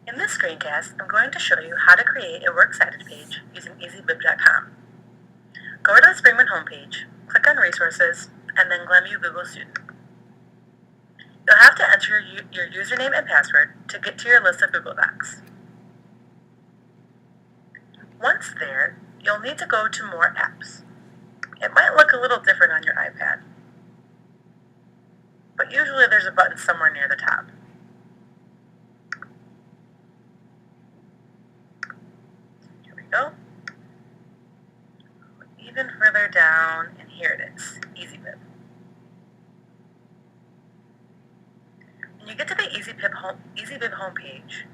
In this screencast, I'm going to show you how to create a works cited page using EasyBib.com. Go to the Springman homepage, click on Resources, and then GLEMU Google Student. You'll have to enter your username and password to get to your list of Google Docs. Once there, you'll need to go to More Apps. It might look a little different on your iPad, but usually there's a button somewhere near the top. Here we go. Even further down, and here it is, EasyBib. When you get to the EasyBib homepage,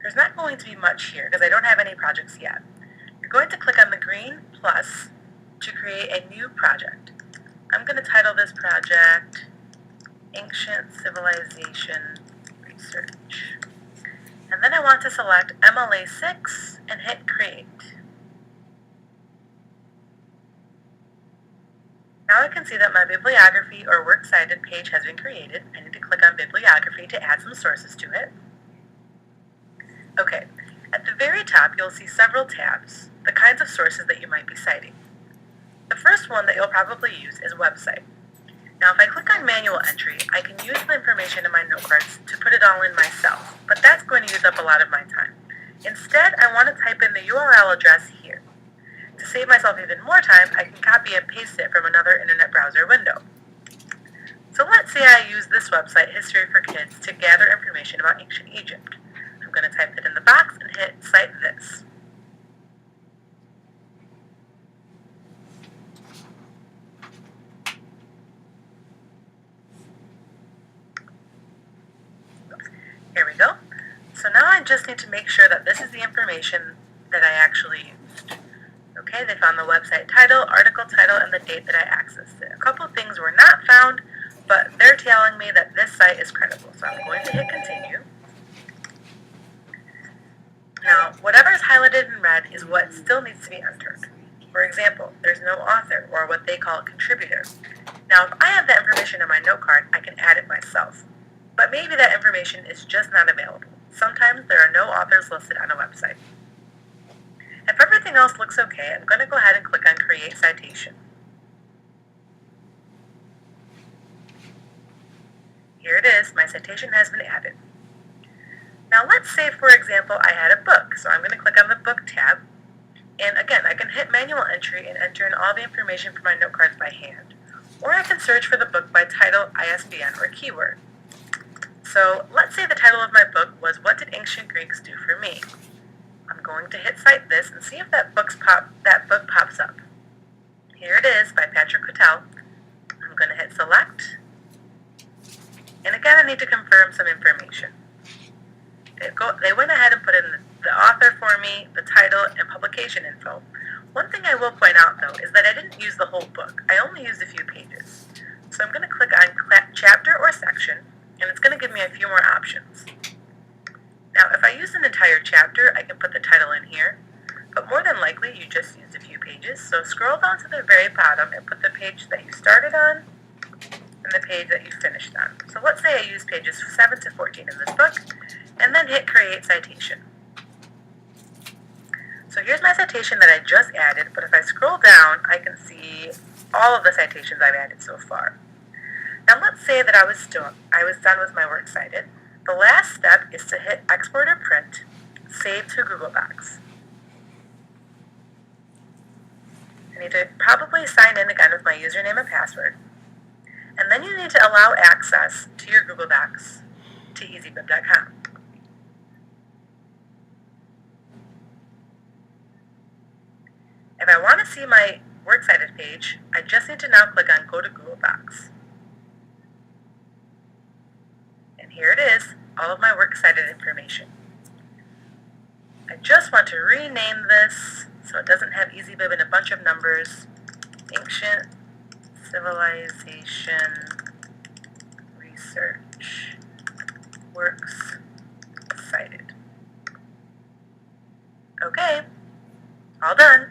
there's not going to be much here because I don't have any projects yet. You're going to click on the green plus to create a new project. I'm going to title this project Ancient Civilization Research. And then I want to select MLA 6 and hit Create. Now I can see that my bibliography or works cited page has been created. I need to click on bibliography to add some sources to it. Okay, at the very top you'll see several tabs, the kinds of sources that you might be citing. The first one that you'll probably use is website. Now if I click on manual entry, I can use the information in my note cards to put it all in myself, but that's going to use up a lot of my time. Instead, I want to type in the URL address here. To save myself even more time, I can copy and paste it from another internet browser window. So let's say I use this website, History for Kids, to gather information about ancient Egypt. I'm going to type it in the box and hit Cite This. Here we go. So now I just need to make sure that this is the information that I actually used. Okay, they found the website title, article title, and the date that I accessed it. A couple of things were not found, but they're telling me that this site is credible. So I'm going to hit continue. Now, whatever is highlighted in red is what still needs to be entered. For example, there's no author, or what they call a contributor. Now, if I have that information in my note card, I can add it myself. But maybe that information is just not available. Sometimes there are no authors listed on a website. If everything else looks okay, I'm going to go ahead and click on Create Citation. Here it is, my citation has been added. Now let's say, for example, I had a book, so I'm going to click on the Book tab. And again, I can hit manual entry and enter in all the information from my note cards by hand. Or I can search for the book by title, ISBN, or keyword. So let's say the title of my book was What Did Ancient Greeks Do for Me? I'm going to hit Cite This and see if that book pops up. Here it is by Patrick Cattell. I'm going to hit Select. And again, I need to confirm some information. They went ahead and put in the author for me, the title, and publication info. One thing I will point out, though, is that I didn't use the whole book. I only used a few pages. So I'm going to click on Chapter or Section, and it's going to give me a few more options. Now, if I use an entire chapter, I can put the title in here, but more than likely you just used a few pages, so scroll down to the very bottom and put the page that you started on and the page that you finished on. So let's say I use pages 7 to 14 in this book, and then hit Create Citation. So here's my citation that I just added, but if I scroll down, I can see all of the citations I've added so far. Now let's say that I was done with my works cited. The last step is to hit Export or Print, Save to Google Docs. I need to probably sign in again with my username and password. And then you need to allow access to your Google Docs to EasyBib.com. If I want to see my works cited page, I just need to now click on Go to Google Docs. And here it is, all of my works cited information. I just want to rename this so it doesn't have EasyBib and a bunch of numbers. Ancient Civilization Research Works Cited. Okay, all done.